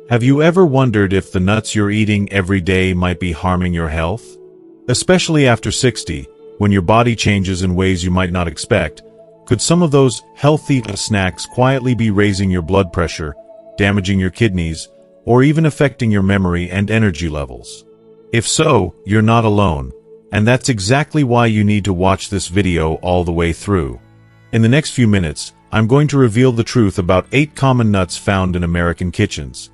Have you ever wondered if the nuts you're eating every day might be harming your health? Especially after 60, when your body changes in ways you might not expect, could some of those healthy snacks quietly be raising your blood pressure, damaging your kidneys, or even affecting your memory and energy levels? If so, you're not alone, and that's exactly why you need to watch this video all the way through. In the next few minutes, I'm going to reveal the truth about 8 common nuts found in American kitchens,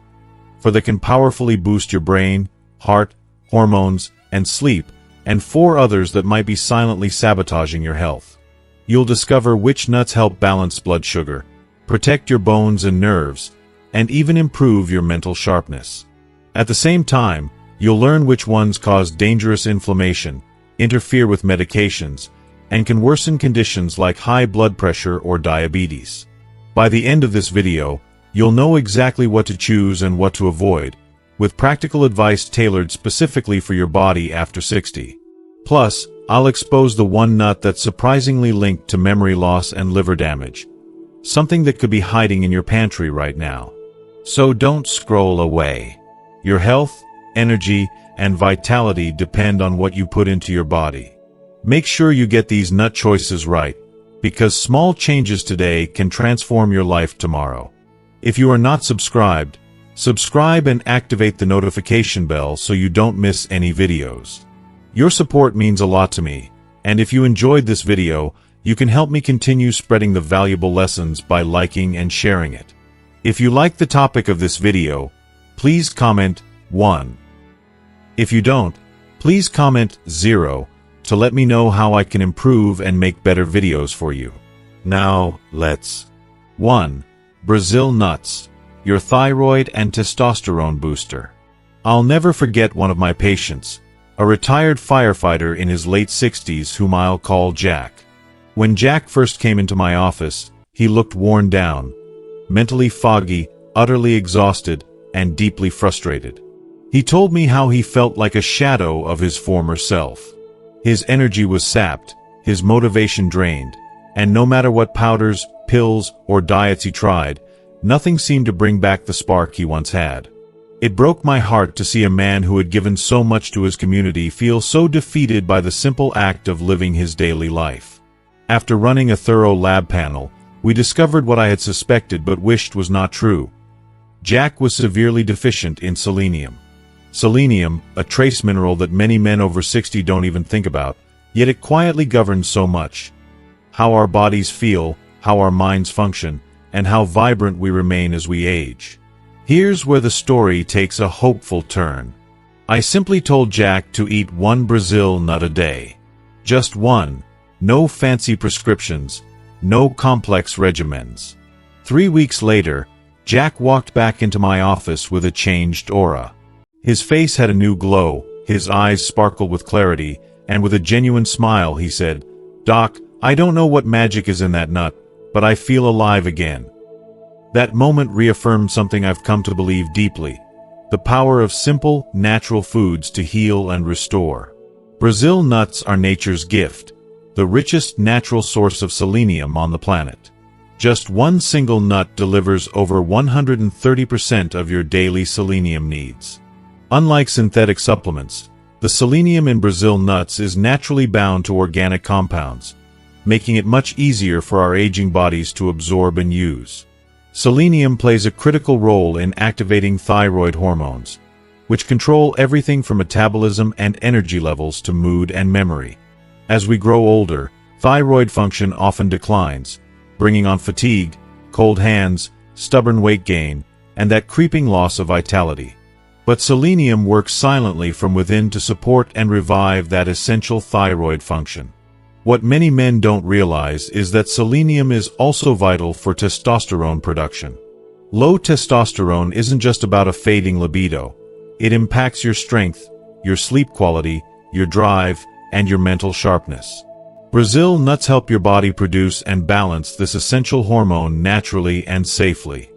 for they can powerfully boost your brain, heart, hormones, and sleep, and 4 others that might be silently sabotaging your health. You'll discover which nuts help balance blood sugar, protect your bones and nerves, and even improve your mental sharpness. At the same time, you'll learn which ones cause dangerous inflammation, interfere with medications, and can worsen conditions like high blood pressure or diabetes. By the end of this video, you'll know exactly what to choose and what to avoid, with practical advice tailored specifically for your body after 60. Plus, I'll expose the one nut that's surprisingly linked to memory loss and liver damage, something that could be hiding in your pantry right now. So don't scroll away. Your health, energy, and vitality depend on what you put into your body. Make sure you get these nut choices right, because small changes today can transform your life tomorrow. If you are not subscribed, subscribe and activate the notification bell so you don't miss any videos. Your support means a lot to me, and if you enjoyed this video, you can help me continue spreading the valuable lessons by liking and sharing it. If you like the topic of this video, please comment 1. If you don't, please comment 0 to let me know how I can improve and make better videos for you. Now, let's. 1. Brazil nuts, your thyroid and testosterone booster. I'll never forget one of my patients, a retired firefighter in his late 60s whom I'll call Jack. When Jack first came into my office, he looked worn down, mentally foggy, utterly exhausted, and deeply frustrated. He told me how he felt like a shadow of his former self. His energy was sapped, his motivation drained, and no matter what powders, pills, or diets he tried, nothing seemed to bring back the spark he once had. It broke my heart to see a man who had given so much to his community feel so defeated by the simple act of living his daily life. After running a thorough lab panel, we discovered what I had suspected but wished was not true. Jack was severely deficient in selenium. Selenium, a trace mineral that many men over 60 don't even think about, yet it quietly governs so much. How our bodies feel, how our minds function, and how vibrant we remain as we age. Here's where the story takes a hopeful turn. I simply told Jack to eat 1 Brazil nut a day. Just 1. No fancy prescriptions, no complex regimens. 3 weeks later, Jack walked back into my office with a changed aura. His face had a new glow, his eyes sparkled with clarity, and with a genuine smile he said, "Doc, I don't know what magic is in that nut, but I feel alive again." That moment reaffirmed something I've come to believe deeply: the power of simple, natural foods to heal and restore. Brazil nuts are nature's gift, the richest natural source of selenium on the planet. Just 1 single nut delivers over 130% of your daily selenium needs. Unlike synthetic supplements, the selenium in Brazil nuts is naturally bound to organic compounds, making it much easier for our aging bodies to absorb and use. Selenium plays a critical role in activating thyroid hormones, which control everything from metabolism and energy levels to mood and memory. As we grow older, thyroid function often declines, bringing on fatigue, cold hands, stubborn weight gain, and that creeping loss of vitality. But selenium works silently from within to support and revive that essential thyroid function. What many men don't realize is that selenium is also vital for testosterone production. Low testosterone isn't just about a fading libido. It impacts your strength, your sleep quality, your drive, and your mental sharpness. Brazil nuts help your body produce and balance this essential hormone naturally and safely.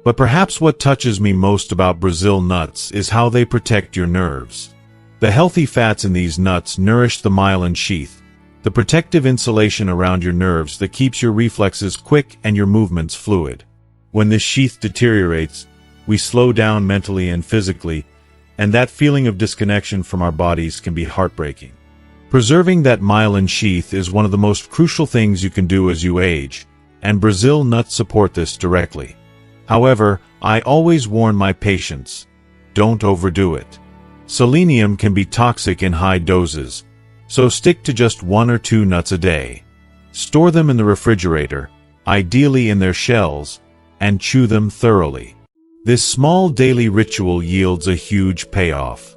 But perhaps what touches me most about Brazil nuts is how they protect your nerves. The healthy fats in these nuts nourish the myelin sheath, the protective insulation around your nerves that keeps your reflexes quick and your movements fluid. When this sheath deteriorates, we slow down mentally and physically, and that feeling of disconnection from our bodies can be heartbreaking. Preserving that myelin sheath is one of the most crucial things you can do as you age, and Brazil nuts support this directly. However, I always warn my patients, don't overdo it. Selenium can be toxic in high doses, so stick to just 1 or 2 nuts a day. Store them in the refrigerator, ideally in their shells, and chew them thoroughly. This small daily ritual yields a huge payoff.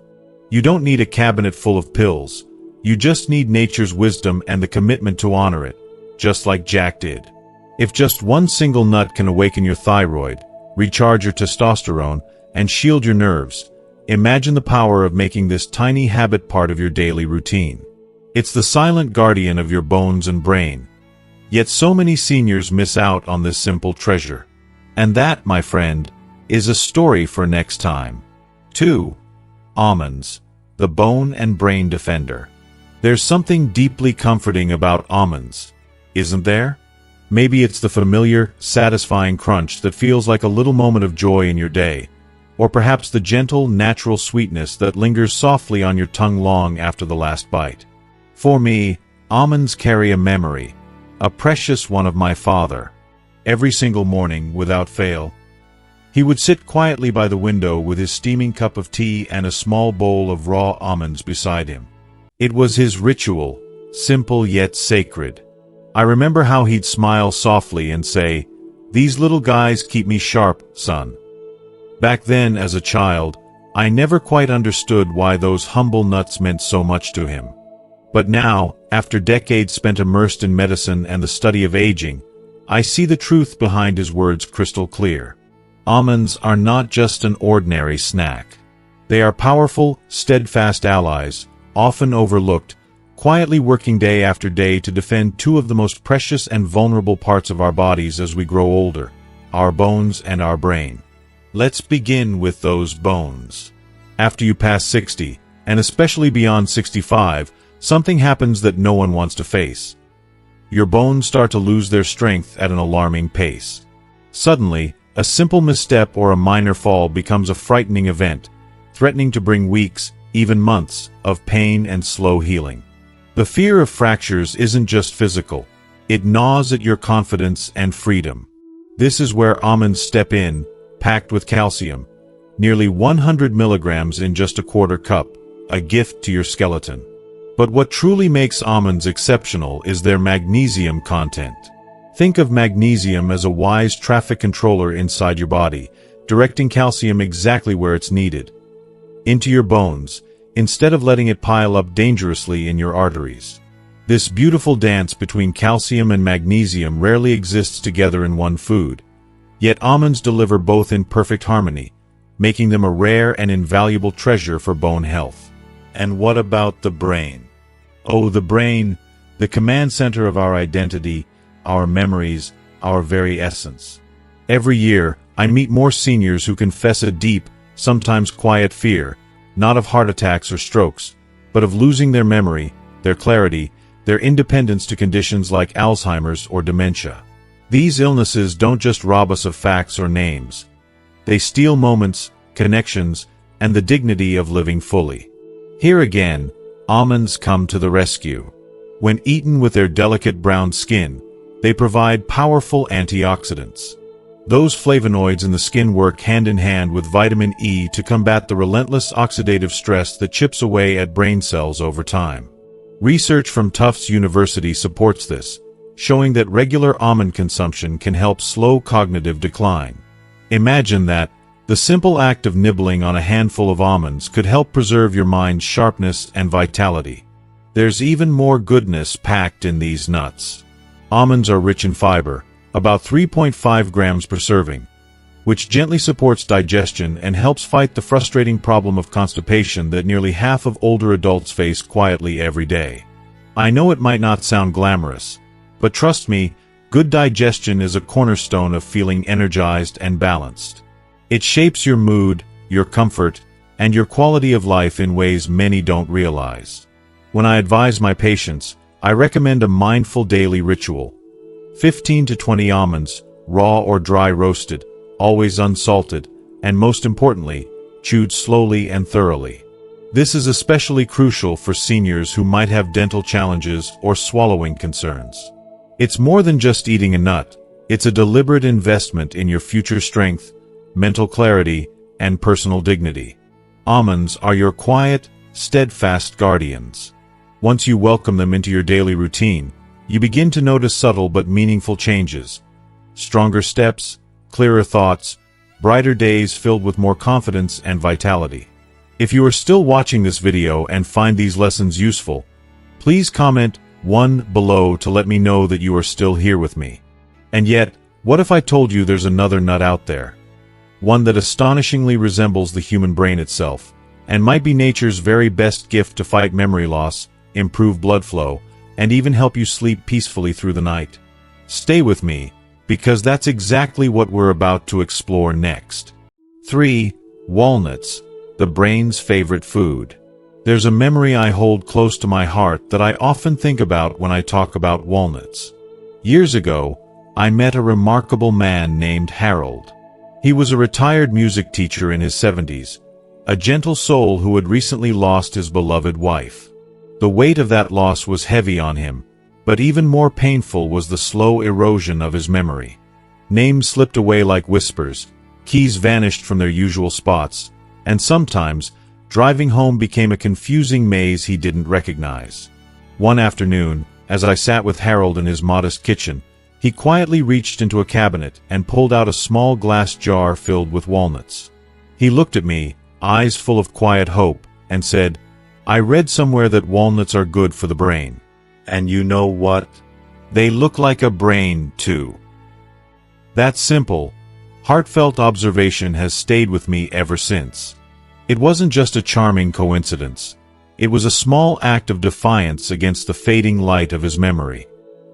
You don't need a cabinet full of pills. You just need nature's wisdom and the commitment to honor it, just like Jack did. If just one single nut can awaken your thyroid, recharge your testosterone, and shield your nerves, imagine the power of making this tiny habit part of your daily routine. It's the silent guardian of your bones and brain. Yet so many seniors miss out on this simple treasure. And that, my friend, is a story for next time. 2. Almonds, the bone and brain defender. There's something deeply comforting about almonds, isn't there? Maybe it's the familiar, satisfying crunch that feels like a little moment of joy in your day, or perhaps the gentle, natural sweetness that lingers softly on your tongue long after the last bite. For me, almonds carry a memory, a precious one of my father. Every single morning, without fail, he would sit quietly by the window with his steaming cup of tea and a small bowl of raw almonds beside him. It was his ritual, simple yet sacred. I remember how he'd smile softly and say, "These little guys keep me sharp, son." Back then, as a child, I never quite understood why those humble nuts meant so much to him. But now, after decades spent immersed in medicine and the study of aging, I see the truth behind his words crystal clear. Almonds are not just an ordinary snack. They are powerful, steadfast allies, often overlooked, quietly working day after day to defend two of the most precious and vulnerable parts of our bodies as we grow older, our bones and our brain. Let's begin with those bones. After you pass 60, and especially beyond 65, something happens that no one wants to face. Your bones start to lose their strength at an alarming pace. Suddenly, a simple misstep or a minor fall becomes a frightening event, threatening to bring weeks, even months, of pain and slow healing. The fear of fractures isn't just physical. It gnaws at your confidence and freedom. This is where almonds step in, packed with calcium, nearly 100 milligrams in just a quarter cup, a gift to your skeleton. But what truly makes almonds exceptional is their magnesium content. Think of magnesium as a wise traffic controller inside your body, directing calcium exactly where it's needed, into your bones, instead of letting it pile up dangerously in your arteries. This beautiful dance between calcium and magnesium rarely exists together in one food, yet almonds deliver both in perfect harmony, making them a rare and invaluable treasure for bone health. And what about the brain? Oh, the brain, the command center of our identity, our memories, our very essence. Every year, I meet more seniors who confess a deep, sometimes quiet fear, not of heart attacks or strokes, but of losing their memory, their clarity, their independence to conditions like Alzheimer's or dementia. These illnesses don't just rob us of facts or names. They steal moments, connections, and the dignity of living fully. Here again, almonds come to the rescue. When eaten with their delicate brown skin, they provide powerful antioxidants. Those flavonoids in the skin work hand in hand with vitamin E to combat the relentless oxidative stress that chips away at brain cells over time. Research from Tufts University supports this, showing that regular almond consumption can help slow cognitive decline. Imagine that the simple act of nibbling on a handful of almonds could help preserve your mind's sharpness and vitality. There's even more goodness packed in these nuts. Almonds are rich in fiber, about 3.5 grams per serving, which gently supports digestion and helps fight the frustrating problem of constipation that nearly half of older adults face quietly every day. I know it might not sound glamorous, but trust me, good digestion is a cornerstone of feeling energized and balanced. It shapes your mood, your comfort, and your quality of life in ways many don't realize. When I advise my patients, I recommend a mindful daily ritual. 15 to 20 almonds, raw or dry roasted, always unsalted, and most importantly, chewed slowly and thoroughly. This is especially crucial for seniors who might have dental challenges or swallowing concerns. It's more than just eating a nut. It's a deliberate investment in your future strength, mental clarity, and personal dignity. Almonds are your quiet, steadfast guardians. Once you welcome them into your daily routine, you begin to notice subtle but meaningful changes. Stronger steps, clearer thoughts, brighter days filled with more confidence and vitality. If you are still watching this video and find these lessons useful, please comment 1 below to let me know that you are still here with me. And yet, what if I told you there's another nut out there? One that astonishingly resembles the human brain itself, and might be nature's very best gift to fight memory loss, improve blood flow, and even help you sleep peacefully through the night. Stay with me, because that's exactly what we're about to explore next. 3. Walnuts, the brain's favorite food. There's a memory I hold close to my heart that I often think about when I talk about walnuts. Years ago, I met a remarkable man named Harold. He was a retired music teacher in his 70s, a gentle soul who had recently lost his beloved wife. The weight of that loss was heavy on him, but even more painful was the slow erosion of his memory. Names slipped away like whispers, keys vanished from their usual spots, and sometimes, driving home became a confusing maze he didn't recognize. One afternoon, as I sat with Harold in his modest kitchen, he quietly reached into a cabinet and pulled out a small glass jar filled with walnuts. He looked at me, eyes full of quiet hope, and said, "I read somewhere that walnuts are good for the brain. And you know what? They look like a brain, too." That simple, heartfelt observation has stayed with me ever since. It wasn't just a charming coincidence. It was a small act of defiance against the fading light of his memory.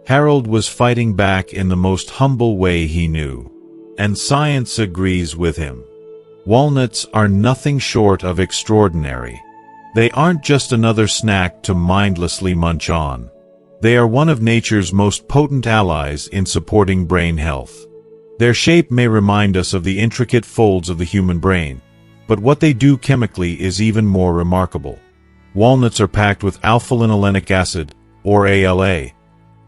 Harold was fighting back in the most humble way he knew. And science agrees with him. Walnuts are nothing short of extraordinary. They aren't just another snack to mindlessly munch on. They are one of nature's most potent allies in supporting brain health. Their shape may remind us of the intricate folds of the human brain, but what they do chemically is even more remarkable. Walnuts are packed with alpha-linolenic acid, or ALA,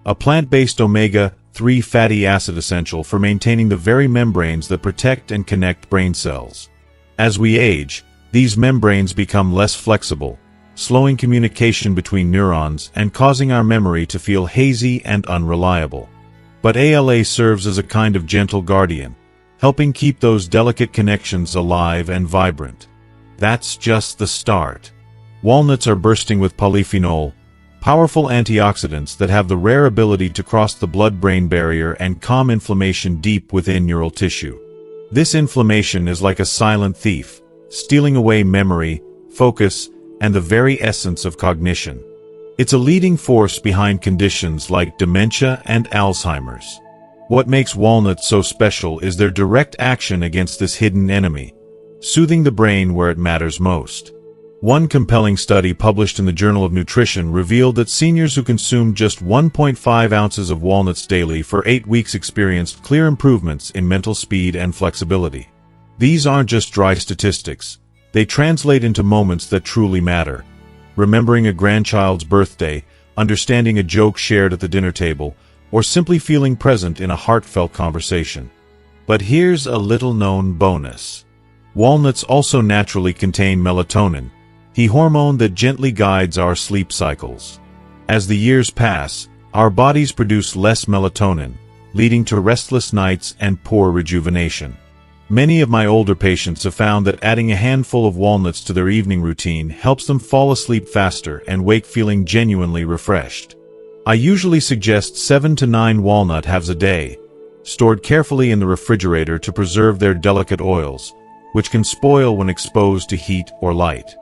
a plant-based omega-3 fatty acid essential for maintaining the very membranes that protect and connect brain cells. As we age, these membranes become less flexible, slowing communication between neurons and causing our memory to feel hazy and unreliable. But ALA serves as a kind of gentle guardian, helping keep those delicate connections alive and vibrant. That's just the start. Walnuts are bursting with polyphenol, powerful antioxidants that have the rare ability to cross the blood-brain barrier and calm inflammation deep within neural tissue. This inflammation is like a silent thief, stealing away memory, focus, and the very essence of cognition. It's a leading force behind conditions like dementia and Alzheimer's. What makes walnuts so special is their direct action against this hidden enemy, soothing the brain where it matters most. One compelling study published in the Journal of Nutrition revealed that seniors who consumed just 1.5 ounces of walnuts daily for 8 weeks experienced clear improvements in mental speed and flexibility. These aren't just dry statistics. They translate into moments that truly matter. Remembering a grandchild's birthday, understanding a joke shared at the dinner table, or simply feeling present in a heartfelt conversation. But here's a little-known bonus. Walnuts also naturally contain melatonin, the hormone that gently guides our sleep cycles. As the years pass, our bodies produce less melatonin, leading to restless nights and poor rejuvenation. Many of my older patients have found that adding a handful of walnuts to their evening routine helps them fall asleep faster and wake feeling genuinely refreshed. I usually suggest 7 to 9 walnut halves a day, stored carefully in the refrigerator to preserve their delicate oils, which can spoil when exposed to heat or light.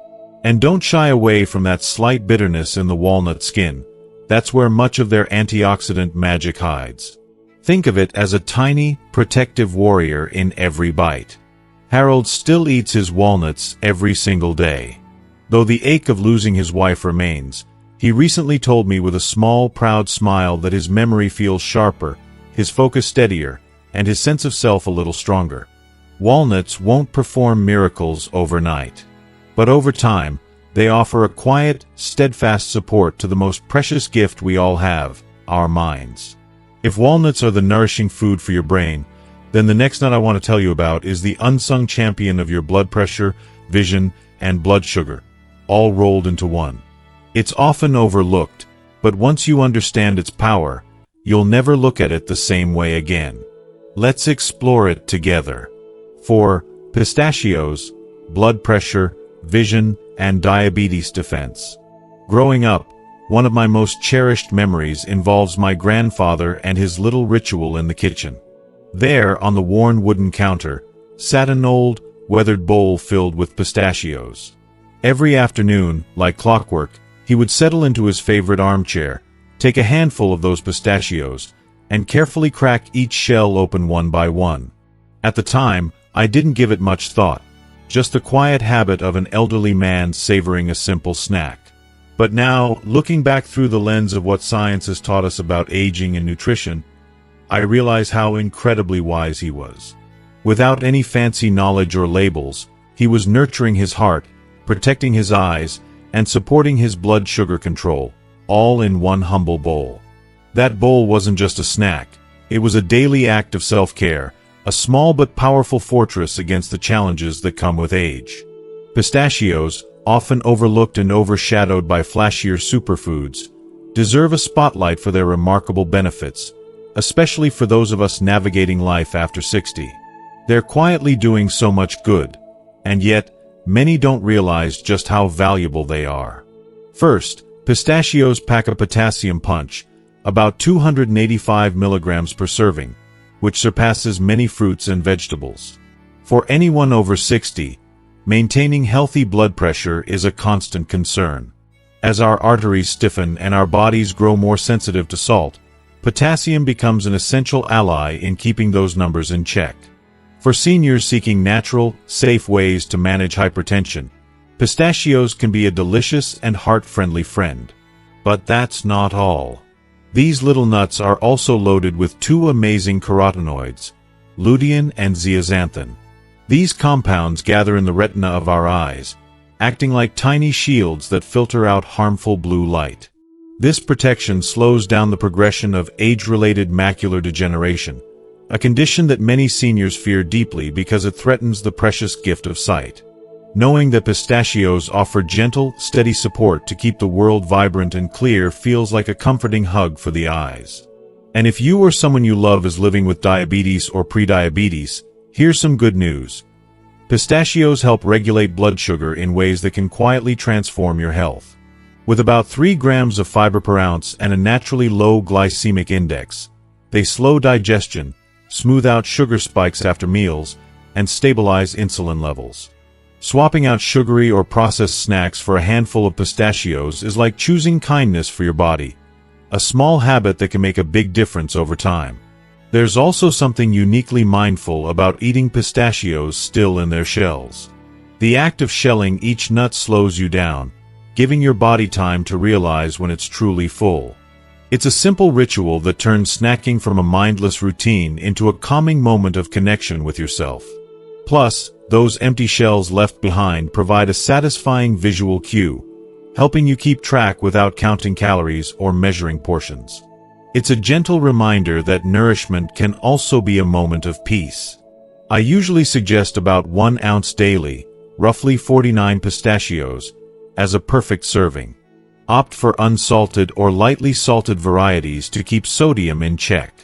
And don't shy away from that slight bitterness in the walnut skin. That's where much of their antioxidant magic hides. Think of it as a tiny, protective warrior in every bite. Harold still eats his walnuts every single day. Though the ache of losing his wife remains, he recently told me with a small, proud smile that his memory feels sharper, his focus steadier, and his sense of self a little stronger. Walnuts won't perform miracles overnight. But over time, they offer a quiet, steadfast support to the most precious gift we all have, our minds. If walnuts are the nourishing food for your brain, then the next nut I want to tell you about is the unsung champion of your blood pressure, vision, and blood sugar, all rolled into one. It's often overlooked, but once you understand its power, you'll never look at it the same way again. Let's explore it together. For pistachios, blood pressure, vision, and diabetes defense. Growing up, one of my most cherished memories involves my grandfather and his little ritual in the kitchen. There, on the worn wooden counter, sat an old, weathered bowl filled with pistachios. Every afternoon, like clockwork, he would settle into his favorite armchair, take a handful of those pistachios, and carefully crack each shell open one by one. At the time, I didn't give it much thought, just the quiet habit of an elderly man savoring a simple snack. But now, looking back through the lens of what science has taught us about aging and nutrition, I realize how incredibly wise he was. Without any fancy knowledge or labels, he was nurturing his heart, protecting his eyes, and supporting his blood sugar control, all in one humble bowl. That bowl wasn't just a snack, it was a daily act of self-care, a small but powerful fortress against the challenges that come with age. Pistachios, often overlooked and overshadowed by flashier superfoods, deserve a spotlight for their remarkable benefits, especially for those of us navigating life after 60. They're quietly doing so much good, and yet, many don't realize just how valuable they are. First, pistachios pack a potassium punch, about 285 milligrams per serving, which surpasses many fruits and vegetables. For anyone over 60, maintaining healthy blood pressure is a constant concern. As our arteries stiffen and our bodies grow more sensitive to salt, potassium becomes an essential ally in keeping those numbers in check. For seniors seeking natural, safe ways to manage hypertension, pistachios can be a delicious and heart-friendly friend. But that's not all. These little nuts are also loaded with two amazing carotenoids, lutein and zeaxanthin. These compounds gather in the retina of our eyes, acting like tiny shields that filter out harmful blue light. This protection slows down the progression of age-related macular degeneration, a condition that many seniors fear deeply because it threatens the precious gift of sight. Knowing that pistachios offer gentle, steady support to keep the world vibrant and clear feels like a comforting hug for the eyes. And if you or someone you love is living with diabetes or prediabetes, here's some good news. Pistachios help regulate blood sugar in ways that can quietly transform your health. With about 3 grams of fiber per ounce and a naturally low glycemic index, they slow digestion, smooth out sugar spikes after meals, and stabilize insulin levels. Swapping out sugary or processed snacks for a handful of pistachios is like choosing kindness for your body, a small habit that can make a big difference over time. There's also something uniquely mindful about eating pistachios still in their shells. The act of shelling each nut slows you down, giving your body time to realize when it's truly full. It's a simple ritual that turns snacking from a mindless routine into a calming moment of connection with yourself. Plus, those empty shells left behind provide a satisfying visual cue, helping you keep track without counting calories or measuring portions. It's a gentle reminder that nourishment can also be a moment of peace. I usually suggest about 1 ounce daily, roughly 49 pistachios, as a perfect serving. Opt for unsalted or lightly salted varieties to keep sodium in check.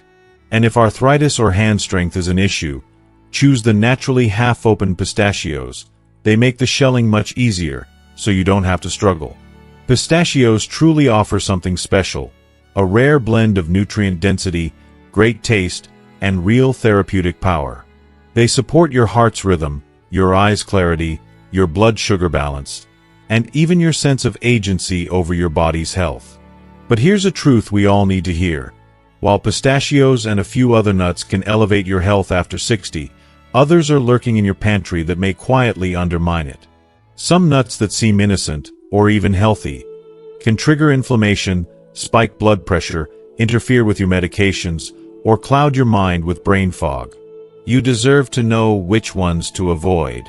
And if arthritis or hand strength is an issue, choose the naturally half-open pistachios. They make the shelling much easier, so you don't have to struggle. Pistachios truly offer something special, a rare blend of nutrient density, great taste, and real therapeutic power. They support your heart's rhythm, your eyes' clarity, your blood sugar balance, and even your sense of agency over your body's health. But here's a truth we all need to hear. While pistachios and a few other nuts can elevate your health after 60, others are lurking in your pantry that may quietly undermine it. Some nuts that seem innocent, or even healthy, can trigger inflammation, spike blood pressure, interfere with your medications, or cloud your mind with brain fog. You deserve to know which ones to avoid.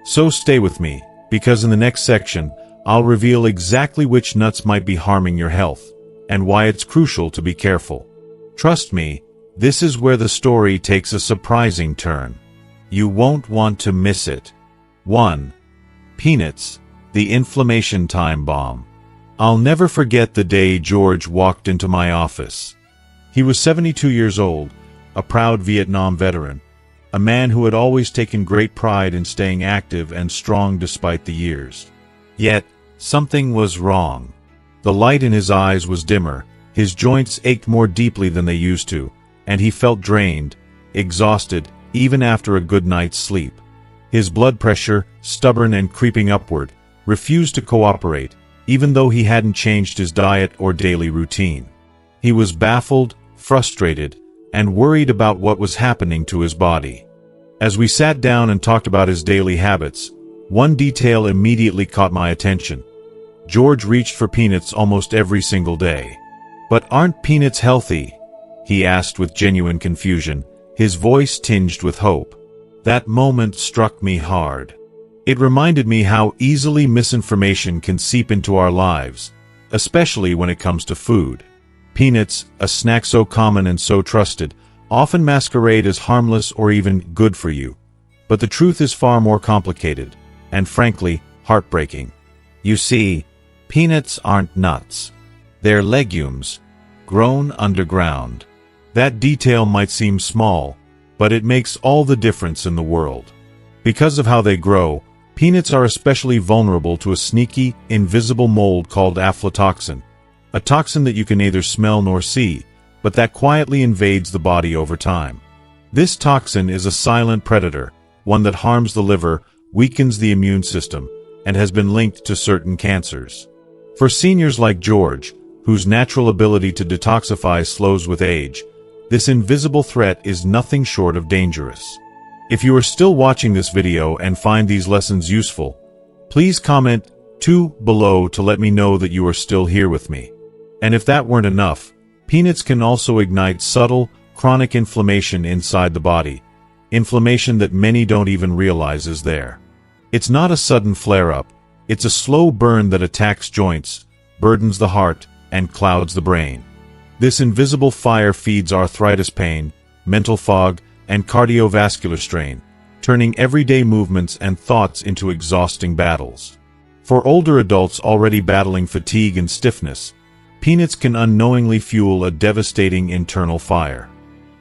So stay with me, because in the next section, I'll reveal exactly which nuts might be harming your health, and why it's crucial to be careful. Trust me, this is where the story takes a surprising turn. You won't want to miss it. 1. Peanuts, the inflammation time bomb. I'll never forget the day George walked into my office. He was 72 years old, a proud Vietnam veteran, a man who had always taken great pride in staying active and strong despite the years. Yet, something was wrong. The light in his eyes was dimmer, his joints ached more deeply than they used to, and he felt drained, exhausted, even after a good night's sleep. His blood pressure, stubborn and creeping upward, refused to cooperate, even though he hadn't changed his diet or daily routine. He was baffled, frustrated, and worried about what was happening to his body. As we sat down and talked about his daily habits, one detail immediately caught my attention. George reached for peanuts almost every single day. "But aren't peanuts healthy?" he asked with genuine confusion, his voice tinged with hope. That moment struck me hard. It reminded me how easily misinformation can seep into our lives, especially when it comes to food. Peanuts, a snack so common and so trusted, often masquerade as harmless or even good for you. But the truth is far more complicated, and frankly, heartbreaking. You see, peanuts aren't nuts. They're legumes, grown underground. That detail might seem small, but it makes all the difference in the world. Because of how they grow, peanuts are especially vulnerable to a sneaky, invisible mold called aflatoxin, a toxin that you can neither smell nor see, but that quietly invades the body over time. This toxin is a silent predator, one that harms the liver, weakens the immune system, and has been linked to certain cancers. For seniors like George, whose natural ability to detoxify slows with age, this invisible threat is nothing short of dangerous. If you are still watching this video and find these lessons useful, please comment 2 below to let me know that you are still here with me. And if that weren't enough, peanuts can also ignite subtle, chronic inflammation inside the body, inflammation that many don't even realize is there. It's not a sudden flare-up, it's a slow burn that attacks joints, burdens the heart, and clouds the brain. This invisible fire feeds arthritis pain, mental fog, and cardiovascular strain, turning everyday movements and thoughts into exhausting battles. For older adults already battling fatigue and stiffness, peanuts can unknowingly fuel a devastating internal fire.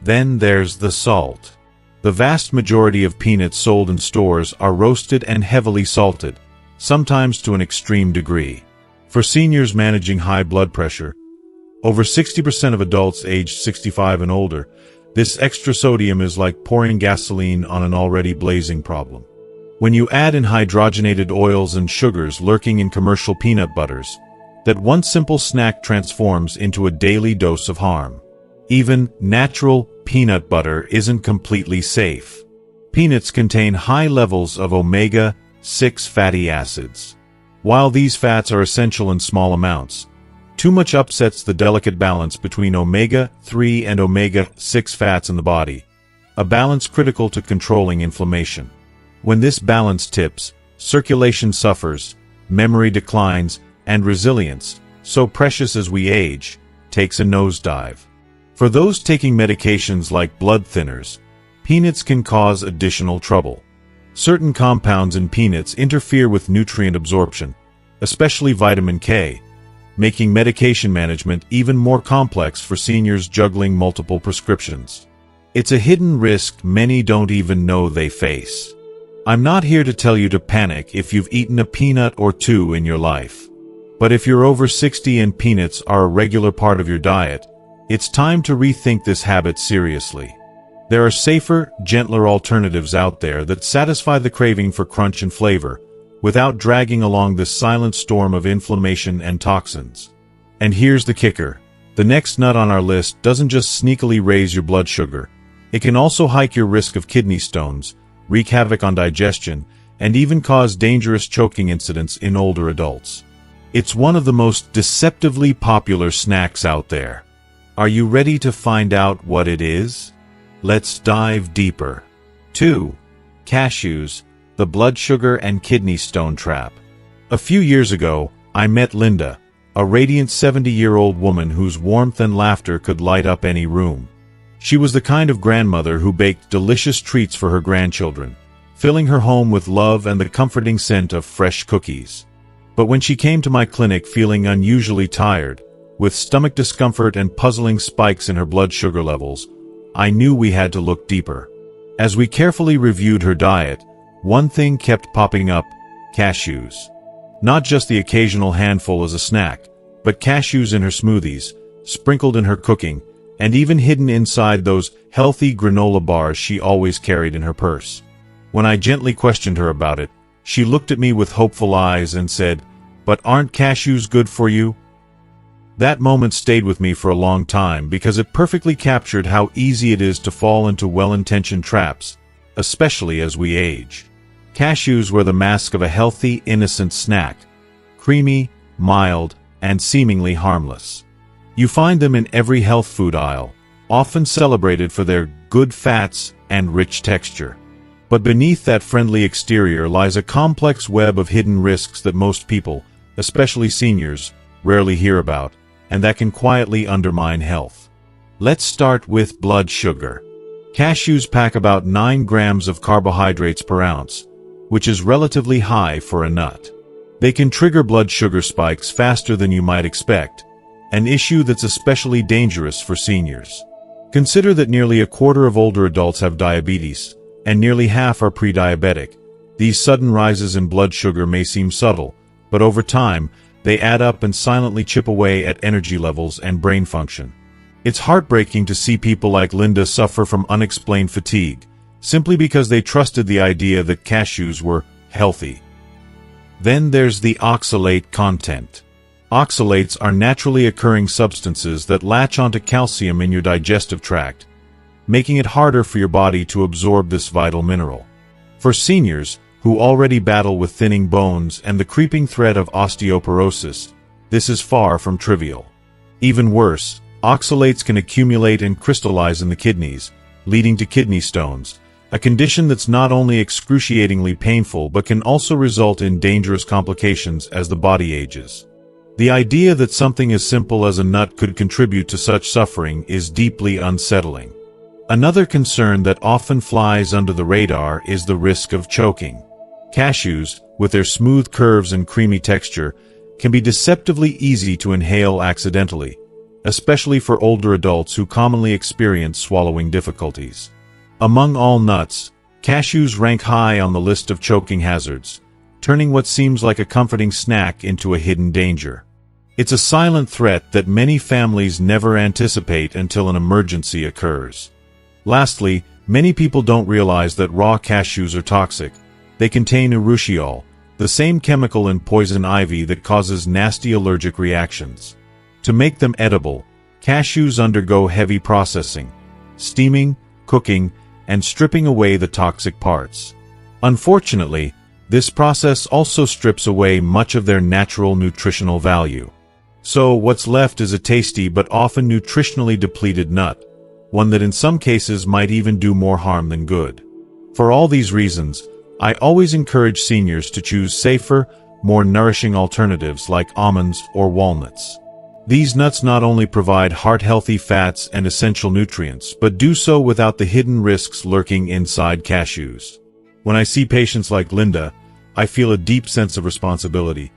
Then there's the salt. The vast majority of peanuts sold in stores are roasted and heavily salted, sometimes to an extreme degree. For seniors managing high blood pressure, over 60% of adults aged 65 and older, this extra sodium is like pouring gasoline on an already blazing problem. When you add in hydrogenated oils and sugars lurking in commercial peanut butters, that one simple snack transforms into a daily dose of harm. Even natural peanut butter isn't completely safe. Peanuts contain high levels of omega-6 fatty acids. While these fats are essential in small amounts, too much upsets the delicate balance between omega-3 and omega-6 fats in the body, a balance critical to controlling inflammation. When this balance tips, circulation suffers, memory declines, and resilience, so precious as we age, takes a nosedive. For those taking medications like blood thinners, peanuts can cause additional trouble. Certain compounds in peanuts interfere with nutrient absorption, especially vitamin K, making medication management even more complex for seniors juggling multiple prescriptions. It's a hidden risk many don't even know they face. I'm not here to tell you to panic if you've eaten a peanut or two in your life. But if you're over 60 and peanuts are a regular part of your diet, it's time to rethink this habit seriously. There are safer, gentler alternatives out there that satisfy the craving for crunch and flavor, without dragging along this silent storm of inflammation and toxins. And here's the kicker. The next nut on our list doesn't just sneakily raise your blood sugar, it can also hike your risk of kidney stones, wreak havoc on digestion, and even cause dangerous choking incidents in older adults. It's one of the most deceptively popular snacks out there. Are you ready to find out what it is? Let's dive deeper. 2. Cashews, the blood sugar and kidney stone trap. A few years ago, I met Linda, a radiant 70-year-old woman whose warmth and laughter could light up any room. She was the kind of grandmother who baked delicious treats for her grandchildren, filling her home with love and the comforting scent of fresh cookies. But when she came to my clinic feeling unusually tired, with stomach discomfort and puzzling spikes in her blood sugar levels, I knew we had to look deeper. As we carefully reviewed her diet, one thing kept popping up: cashews. Not just the occasional handful as a snack, but cashews in her smoothies, sprinkled in her cooking, and even hidden inside those healthy granola bars she always carried in her purse. When I gently questioned her about it, she looked at me with hopeful eyes and said, "But aren't cashews good for you?" That moment stayed with me for a long time because it perfectly captured how easy it is to fall into well-intentioned traps, especially as we age. Cashews were the mask of a healthy, innocent snack, creamy, mild, and seemingly harmless. You find them in every health food aisle, often celebrated for their good fats and rich texture. But beneath that friendly exterior lies a complex web of hidden risks that most people, especially seniors, rarely hear about, and that can quietly undermine health. Let's start with blood sugar. Cashews pack about 9 grams of carbohydrates per ounce, which is relatively high for a nut. They can trigger blood sugar spikes faster than you might expect, an issue that's especially dangerous for seniors. Consider that nearly a quarter of older adults have diabetes, and nearly half are pre-diabetic. These sudden rises in blood sugar may seem subtle, but over time, they add up and silently chip away at energy levels and brain function. It's heartbreaking to see people like Linda suffer from unexplained fatigue, simply because they trusted the idea that cashews were healthy. Then there's the oxalate content. Oxalates are naturally occurring substances that latch onto calcium in your digestive tract, making it harder for your body to absorb this vital mineral. For seniors, who already battle with thinning bones and the creeping threat of osteoporosis, this is far from trivial. Even worse, oxalates can accumulate and crystallize in the kidneys, leading to kidney stones, a condition that's not only excruciatingly painful but can also result in dangerous complications as the body ages. The idea that something as simple as a nut could contribute to such suffering is deeply unsettling. Another concern that often flies under the radar is the risk of choking. Cashews, with their smooth curves and creamy texture, can be deceptively easy to inhale accidentally, especially for older adults who commonly experience swallowing difficulties. Among all nuts, cashews rank high on the list of choking hazards, turning what seems like a comforting snack into a hidden danger. It's a silent threat that many families never anticipate until an emergency occurs. Lastly, many people don't realize that raw cashews are toxic. They contain urushiol, the same chemical in poison ivy that causes nasty allergic reactions. To make them edible, cashews undergo heavy processing, steaming, cooking, and stripping away the toxic parts. Unfortunately, this process also strips away much of their natural nutritional value. So what's left is a tasty but often nutritionally depleted nut, one that in some cases might even do more harm than good. For all these reasons, I always encourage seniors to choose safer, more nourishing alternatives like almonds or walnuts. These nuts not only provide heart-healthy fats and essential nutrients, but do so without the hidden risks lurking inside cashews. When I see patients like Linda, I feel a deep sense of responsibility,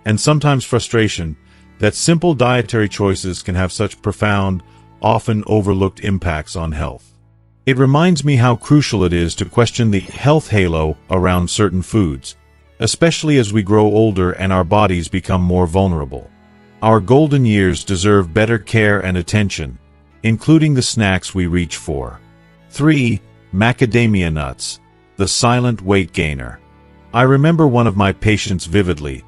and sometimes frustration, that simple dietary choices can have such profound, often overlooked impacts on health. It reminds me how crucial it is to question the health halo around certain foods, especially as we grow older and our bodies become more vulnerable. Our golden years deserve better care and attention, including the snacks we reach for. 3. Macadamia nuts, the silent weight gainer. I remember one of my patients vividly,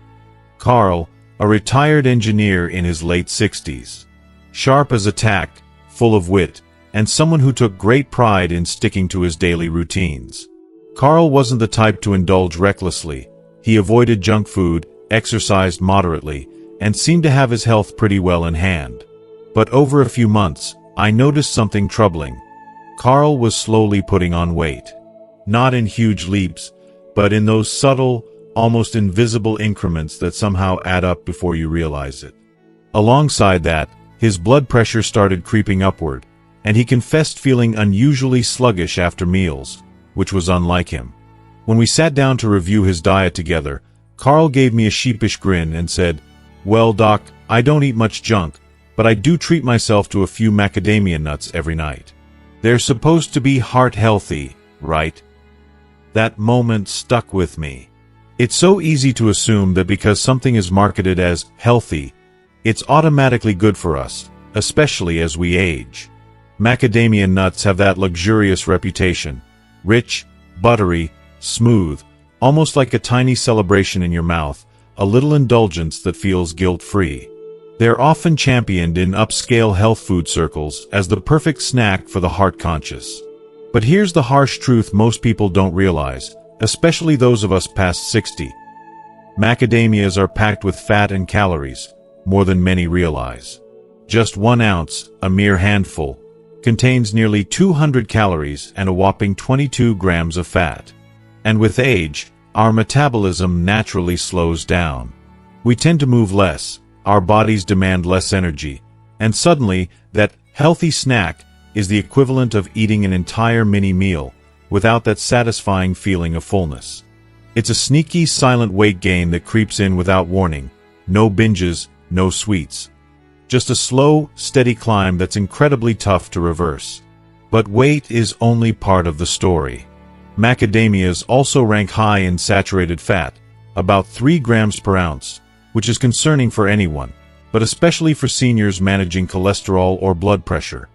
Carl, a retired engineer in his late 60s. Sharp as a tack, full of wit, and someone who took great pride in sticking to his daily routines. Carl wasn't the type to indulge recklessly. He avoided junk food, exercised moderately, and seemed to have his health pretty well in hand. But over a few months, I noticed something troubling. Carl was slowly putting on weight. not in huge leaps, but in those subtle, almost invisible increments that somehow add up before you realize it. Alongside that, his blood pressure started creeping upward, and he confessed feeling unusually sluggish after meals, which was unlike him. When we sat down to review his diet together, Carl gave me a sheepish grin and said, "Well, Doc, I don't eat much junk, but I do treat myself to a few macadamia nuts every night. They're supposed to be heart-healthy, right?" That moment stuck with me. It's so easy to assume that because something is marketed as healthy, it's automatically good for us, especially as we age. Macadamia nuts have that luxurious reputation. Rich, buttery, smooth, almost like a tiny celebration in your mouth, a little indulgence that feels guilt-free. They're often championed in upscale health food circles as the perfect snack for the heart-conscious. But here's the harsh truth most people don't realize, especially those of us past 60. Macadamias are packed with fat and calories, more than many realize. Just 1 ounce, a mere handful, contains nearly 200 calories and a whopping 22 grams of fat. And with age, our metabolism naturally slows down. We tend to move less, our bodies demand less energy, and suddenly, that healthy snack is the equivalent of eating an entire mini-meal, without that satisfying feeling of fullness. It's a sneaky, silent weight gain that creeps in without warning. No binges, no sweets. Just a slow, steady climb that's incredibly tough to reverse. But weight is only part of the story. Macadamias also rank high in saturated fat, about 3 grams per ounce, which is concerning for anyone, but especially for seniors managing cholesterol or blood pressure.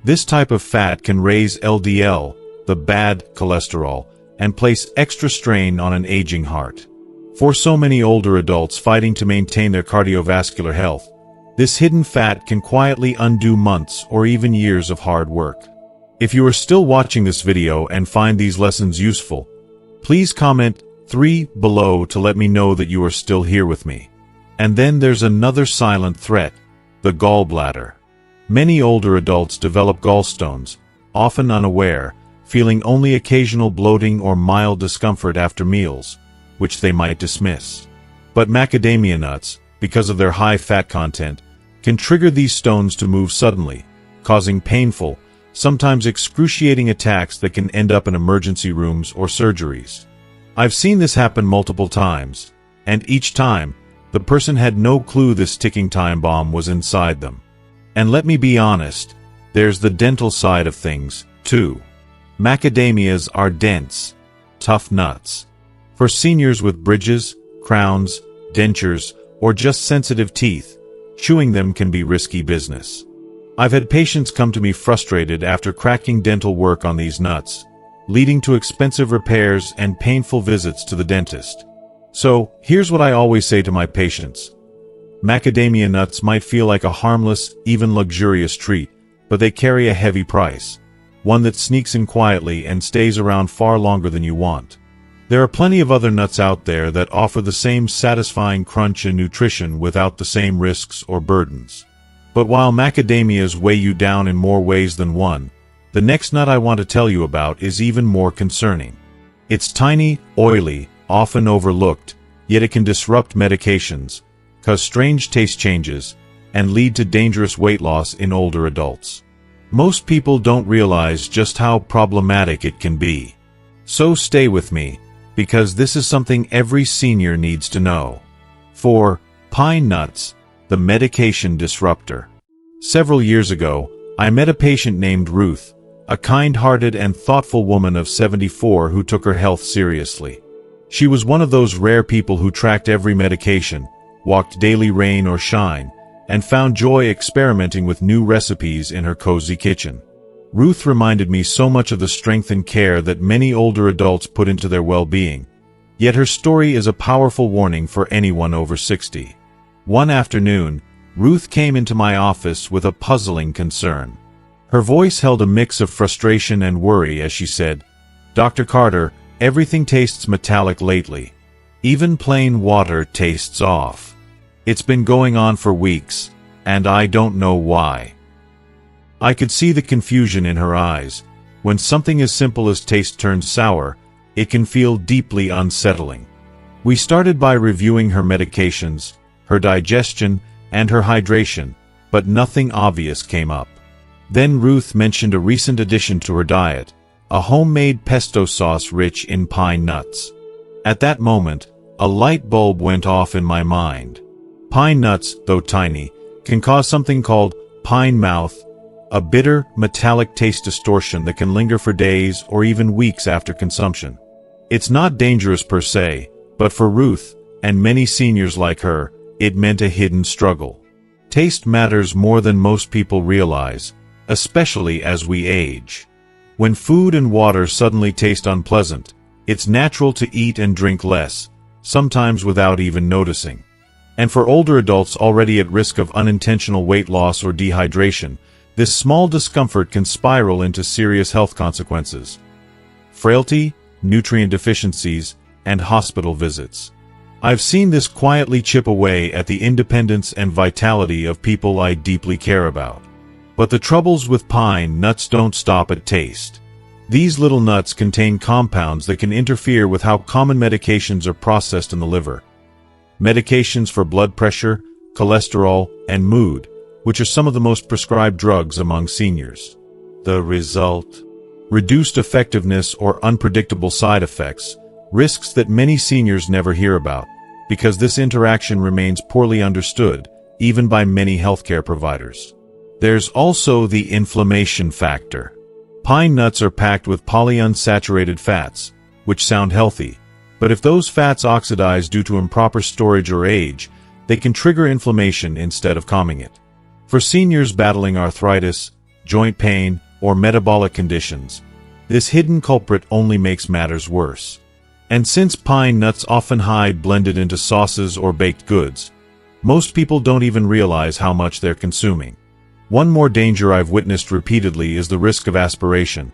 This type of fat can raise LDL, the bad cholesterol, and place extra strain on an aging heart. For so many older adults fighting to maintain their cardiovascular health, this hidden fat can quietly undo months or even years of hard work. If you are still watching this video and find these lessons useful, please comment 3 below to let me know that you are still here with me. And then there's another silent threat, the gallbladder. Many older adults develop gallstones, often unaware, feeling only occasional bloating or mild discomfort after meals, which they might dismiss. But macadamia nuts, because of their high fat content, can trigger these stones to move suddenly, causing painful, sometimes excruciating attacks that can end up in emergency rooms or surgeries. I've seen this happen multiple times, and each time, the person had no clue this ticking time bomb was inside them. And let me be honest, there's the dental side of things, too. Macadamias are dense, tough nuts. For seniors with bridges, crowns, dentures, or just sensitive teeth, chewing them can be risky business. I've had patients come to me frustrated after cracking dental work on these nuts, leading to expensive repairs and painful visits to the dentist. So, here's what I always say to my patients. Macadamia nuts might feel like a harmless, even luxurious treat, but they carry a heavy price, one that sneaks in quietly and stays around far longer than you want. There are plenty of other nuts out there that offer the same satisfying crunch and nutrition without the same risks or burdens. But while macadamias weigh you down in more ways than one, the next nut I want to tell you about is even more concerning. It's tiny, oily, often overlooked, yet it can disrupt medications, cause strange taste changes, and lead to dangerous weight loss in older adults. Most people don't realize just how problematic it can be. So stay with me, because this is something every senior needs to know. 4. Pine nuts, the medication disruptor. Several years ago, I met a patient named Ruth, a kind-hearted and thoughtful woman of 74 who took her health seriously. She was one of those rare people who tracked every medication, walked daily rain or shine, and found joy experimenting with new recipes in her cozy kitchen. Ruth reminded me so much of the strength and care that many older adults put into their well-being, yet her story is a powerful warning for anyone over 60. One afternoon, Ruth came into my office with a puzzling concern. Her voice held a mix of frustration and worry as she said, "Dr. Carter, everything tastes metallic lately. Even plain water tastes off. It's been going on for weeks, and I don't know why." I could see the confusion in her eyes. When something as simple as taste turns sour, it can feel deeply unsettling. We started by reviewing her medications, her digestion, and her hydration, but nothing obvious came up. Then Ruth mentioned a recent addition to her diet, a homemade pesto sauce rich in pine nuts. At that moment, a light bulb went off in my mind. Pine nuts, though tiny, can cause something called pine mouth, a bitter, metallic taste distortion that can linger for days or even weeks after consumption. It's not dangerous per se, but for Ruth, and many seniors like her, it meant a hidden struggle. Taste matters more than most people realize, especially as we age. When food and water suddenly taste unpleasant, it's natural to eat and drink less, sometimes without even noticing. And for older adults already at risk of unintentional weight loss or dehydration, this small discomfort can spiral into serious health consequences. Frailty, nutrient deficiencies, and hospital visits. I've seen this quietly chip away at the independence and vitality of people I deeply care about. But the troubles with pine nuts don't stop at taste. These little nuts contain compounds that can interfere with how common medications are processed in the liver. Medications for blood pressure, cholesterol, and mood, which are some of the most prescribed drugs among seniors. The result? Reduced effectiveness or unpredictable side effects, risks that many seniors never hear about, because this interaction remains poorly understood, even by many healthcare providers. There's also the inflammation factor. Pine nuts are packed with polyunsaturated fats, which sound healthy, but if those fats oxidize due to improper storage or age, they can trigger inflammation instead of calming it. For seniors battling arthritis, joint pain, or metabolic conditions, this hidden culprit only makes matters worse. And since pine nuts often hide blended into sauces or baked goods, most people don't even realize how much they're consuming. One more danger I've witnessed repeatedly is the risk of aspiration.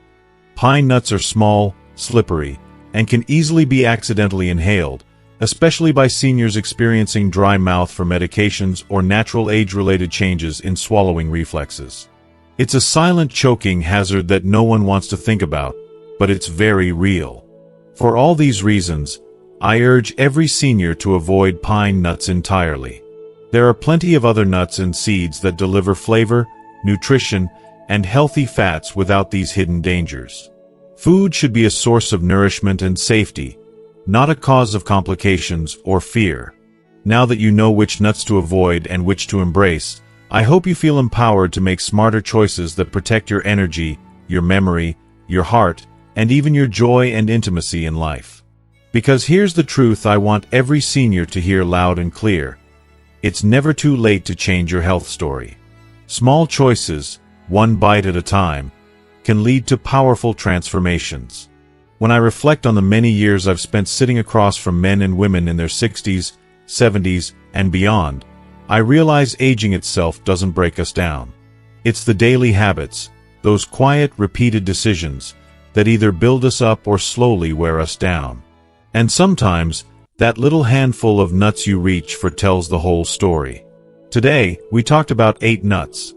Pine nuts are small, slippery, and can easily be accidentally inhaled, especially by seniors experiencing dry mouth from medications or natural age-related changes in swallowing reflexes. It's a silent choking hazard that no one wants to think about, but it's very real. For all these reasons, I urge every senior to avoid pine nuts entirely. There are plenty of other nuts and seeds that deliver flavor, nutrition, and healthy fats without these hidden dangers. Food should be a source of nourishment and safety, not a cause of complications or fear. Now that you know which nuts to avoid and which to embrace, I hope you feel empowered to make smarter choices that protect your energy, your memory, your heart, and even your joy and intimacy in life. Because here's the truth I want every senior to hear loud and clear. It's never too late to change your health story. Small choices, one bite at a time, can lead to powerful transformations. When I reflect on the many years I've spent sitting across from men and women in their 60s, 70s, and beyond, I realize aging itself doesn't break us down. It's the daily habits, those quiet, repeated decisions, that either build us up or slowly wear us down. And sometimes, that little handful of nuts you reach for tells the whole story. Today, we talked about 8 nuts,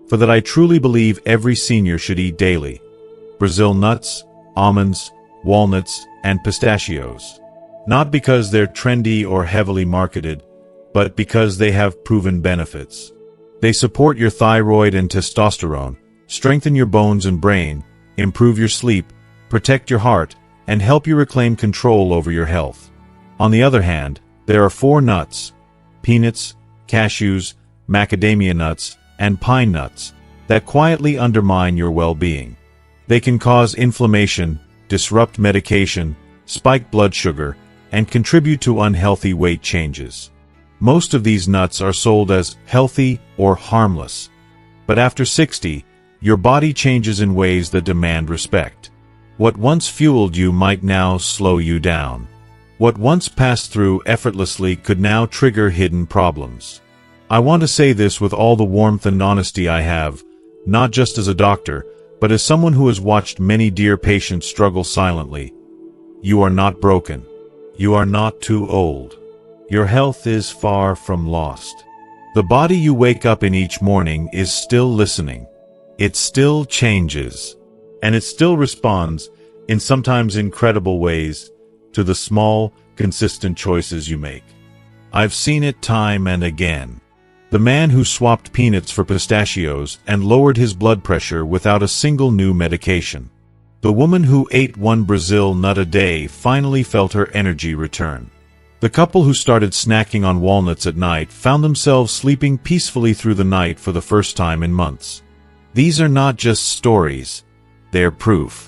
for that I truly believe every senior should eat daily. Brazil nuts, almonds, walnuts, and pistachios. Not because they're trendy or heavily marketed, but because they have proven benefits. They support your thyroid and testosterone, strengthen your bones and brain, improve your sleep, protect your heart, and help you reclaim control over your health. On the other hand, there are 4 nuts, peanuts, cashews, macadamia nuts, and pine nuts, that quietly undermine your well-being. They can cause inflammation, disrupt medication, spike blood sugar, and contribute to unhealthy weight changes. Most of these nuts are sold as healthy or harmless. But after 60, your body changes in ways that demand respect. What once fueled you might now slow you down. What once passed through effortlessly could now trigger hidden problems. I want to say this with all the warmth and honesty I have, not just as a doctor, but as someone who has watched many dear patients struggle silently. You are not broken. You are not too old. Your health is far from lost. The body you wake up in each morning is still listening. It still changes. And it still responds, in sometimes incredible ways, to the small, consistent choices you make. I've seen it time and again. The man who swapped peanuts for pistachios and lowered his blood pressure without a single new medication. The woman who ate one Brazil nut a day finally felt her energy return. The couple who started snacking on walnuts at night found themselves sleeping peacefully through the night for the first time in months. These are not just stories, they're proof.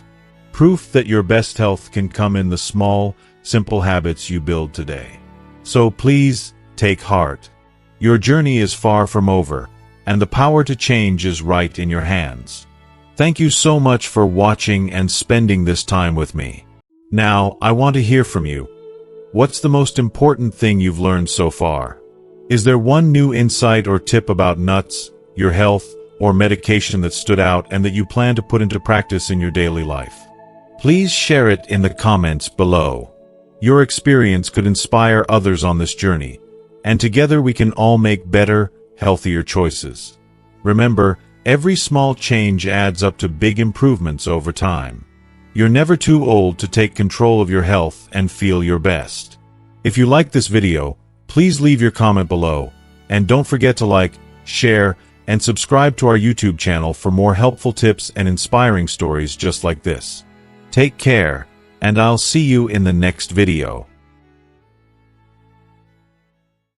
Proof that your best health can come in the small, simple habits you build today. So please, take heart. Your journey is far from over, and the power to change is right in your hands. Thank you so much for watching and spending this time with me. Now, I want to hear from you. What's the most important thing you've learned so far? Is there one new insight or tip about nuts, your health, or medication that stood out and that you plan to put into practice in your daily life? Please share it in the comments below. Your experience could inspire others on this journey, and together we can all make better, healthier choices. Remember, every small change adds up to big improvements over time. You're never too old to take control of your health and feel your best. If you liked this video, please leave your comment below, and don't forget to like, share, and subscribe to our YouTube channel for more helpful tips and inspiring stories just like this. Take care, and I'll see you in the next video.